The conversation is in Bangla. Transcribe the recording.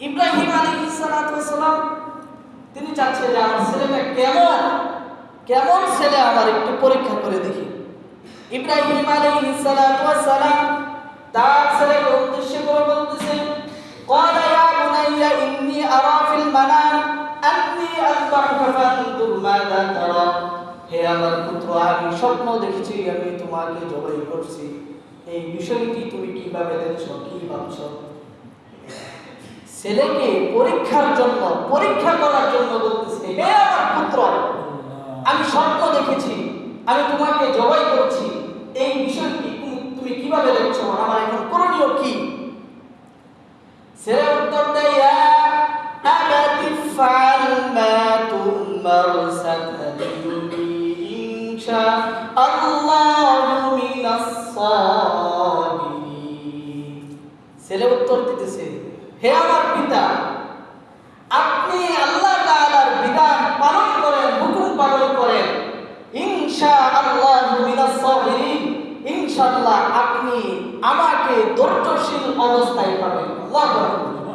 ইব্রাহিম আলাইহিস সালাম তিনি চাচ্ছেন যে আমার ছেলেটা কেমন কেমন ছেলে, আমার একটু পরীক্ষা করে দেখি। ইব্রাহিম আলাইহিস সালাম তার ছেলেকে উদ্দেশ্য করে বলতেছেন, قال يا بني إني أرى في المنام أني أذبحك فانظر ماذا ترى। হে আমার পুত্র, আমি স্বপ্ন দেখেছি আমি তোমাকে জবাই করছি, এই বিষয়টি তুমি কিভাবে দেখছো, কি ভাবছো? ছেলেকে পরীক্ষার জন্য, পরীক্ষা করার জন্য বলতেছে, হে আমার পুত্র, আমি স্বপ্ন দেখেছি আমি তোমাকে জবাই করছি, এই বিষয়টি তুমি কিভাবে দেখছো, আমার এখন করণীয় কি? ছেলে উত্তর দেয়, ইয়া আবাতি ফাআল মা তুমার সাতাজিদুনি ইনশাআল্লাহু মিনাস সাবিরিন। ছেলে উত্তর দিতেছে, হে আমার পিতা, আপনি আল্লাহ তাআলার বিধান পালন করেন, হুকুম পালন করেন, ইনশাআল্লাহু মিনাস সাবিরিন, ইনশাআল্লাহ আপনি আমাকে ধৈর্যশীল অবস্থায় পাবেন। আল্লাহু আকবার।